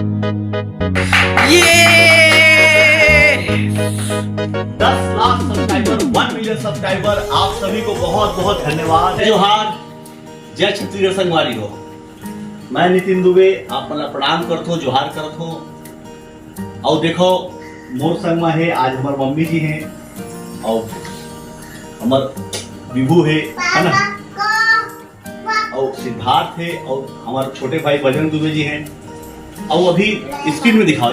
10 lakh subscriber, 1 million subscriber, आप सभी को बहुत बहुत धन्यवाद। जोहार, जय छत्तीसगढ़ संगवारी हो। मैं नितिन दुबे आप मतलब प्रणाम करत हो, जोहार करत हो। और देखो मोर संग में है आज हमार मम्मी जी हैं और हमार विभू है ना, और सिद्धार्थ है और हमारे छोटे भाई बजरंग दुबे जी हैं। और अभी स्क्रीन में दिखाओ,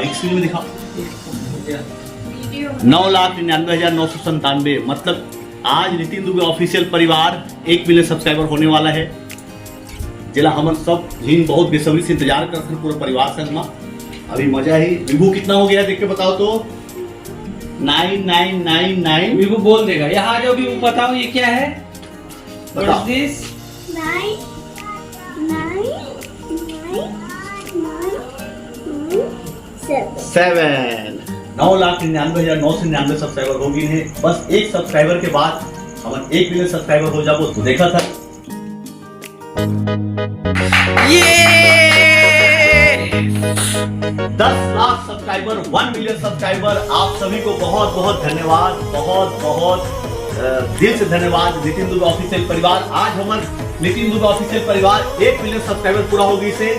9,99,997, मतलब आज नितिन दुबे ऑफिशियल परिवार 1 मिलियन सब्सक्राइबर होने वाला है। जिला हम सब झीन बहुत बेसब्री से इंतजार करते हैं पूरा परिवार संग में। अभी मजा ही। विभू कितना हो गया देख के बताओ तो। 9999। विभू बोल देगा। यहाँ आ जाओ विभू, बताओ ये क्या है? What is this? 7 9,99,999 सब्सक्राइबर हो गए हैं। बस एक सब्सक्राइबर के बाद हम 1 मिलियन सब्सक्राइबर हो जाओ तो देखा था। ये 10 लाख सब्सक्राइबर, 1 मिलियन सब्सक्राइबर, आप सभी को बहुत बहुत धन्यवाद, बहुत बहुत दिल से धन्यवाद। नितिन दुबे ऑफिशियल परिवार, आज हमारे नितिन दुबे ऑफिशियल परिवार 1 मिलियन सब्सक्राइबर पूरा हो गई से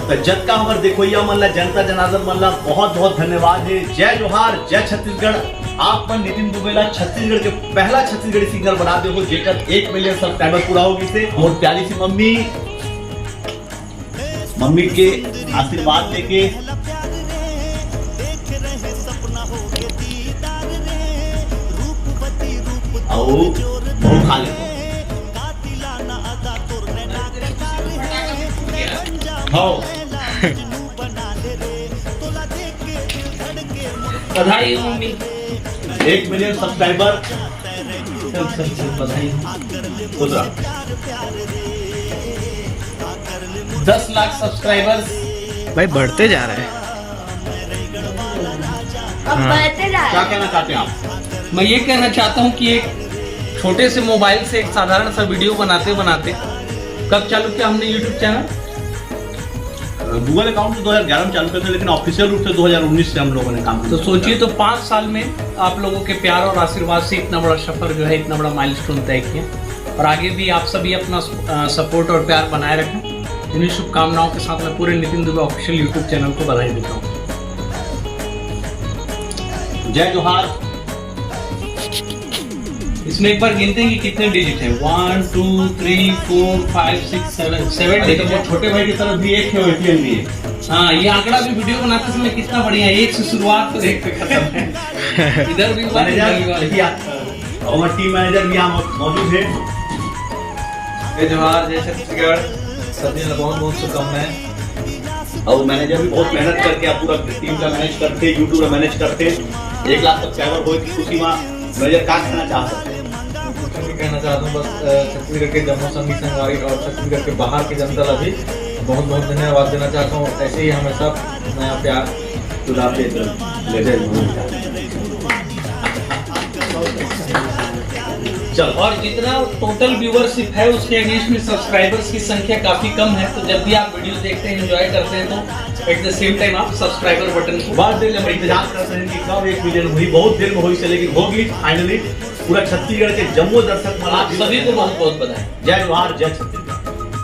तो जग का हमारे देखोइया मन ला, जनता जनार्दन मन ला बहुत बहुत धन्यवाद है। जय जोहार, जय छत्तीसगढ़। आप मन नितिन दुबे ला छत्तीसगढ़ के पहला छत्तीसगढ़ी सिंगर बना दे हो जेकर 1 मिलियन सब्सक्राइबर पूरा हो गई से। और प्यारी सी मम्मी के आशीर्वाद लेके बहुत खा लेते बधाई हो मम्मी। 1 मिलियन सब्सक्राइबर, बधाई। दूसरा 10 लाख सब्सक्राइबर्स भाई बढ़ते जा रहे हैं। क्या कहना चाहते हैं आप? मैं ये कहना चाहता हूँ कि एक छोटे से मोबाइल से एक साधारण सा वीडियो बनाते बनाते कब चालू किया हमने यूट्यूब चैनल? गूगल अकाउंट तो 2011 में चालू किया था, लेकिन ऑफिशियल रूप से 2019 से हम लोगों ने काम तो सोचिए तो 5 साल में आप लोगों के प्यार और आशीर्वाद से इतना बड़ा सफर जो है, इतना बड़ा माइलस्टोन तय किया। और आगे भी आप सभी अपना सपोर्ट और प्यार बनाए रखें। इन्हीं शुभकामनाओं के साथ मैं पूरे Nitin Dubey official YouTube channel को बधाई देता हूँ। जय जोहार। इसमें एक बार गिनते हैं कि कितने डिजिट हैं। 1 2 3 4 5 6 7 डिजिट। छोटे भाई की तरफ भी एक है, एटीएम भी है। हाँ, ये आंकड़ा भी वीडियो बनाते समय कितना बढ़िया है। 1 से शुरुआत तो 1 पे खत्म है। इधर भी हमारे टीम मैनेजर भी यहाँ मौजूद है। जय जोहार, जय छत्तीसगढ़, सभी ने बहुत बहुत शुभकामनाएं। और मैनेजर भी बहुत मेहनत करके आप पूरा टीम का मैनेज करते, यूट्यूब का मैनेज करते। 1 लाख सब्सक्राइबर हो की खुशी में मैनेजर क्या कहना चाहते हैं? कहना चाहता हूँ बस छत्तीसगढ़ के जम्मू संघी संगवारी और छत्तीसगढ़ के बाहर की जनता ला भी बहुत बहुत धन्यवाद देना चाहता हूँ। ऐसे ही हमेशा नया प्यार सुधारते चल। और जितना टोटल व्यूअरशिप है उसके अगेंस्ट में सब्सक्राइबर्स की संख्या काफी कम है। तो जब भी आप वीडियो देखते हैं, एंजॉय करते हैं, तो एट द सेम टाइम आप सब्सक्राइबर बटन को बहुत देर हम इंतजार करते हैं कि कब 1 मिलियन हुई। बहुत देर में हुई से, लेकिन होगी फाइनली। पूरा छत्तीसगढ़ के जम्मू दर्शक आप सभी को बहुत बहुत बधाई। जय जोहार, जय छत्तीसगढ़।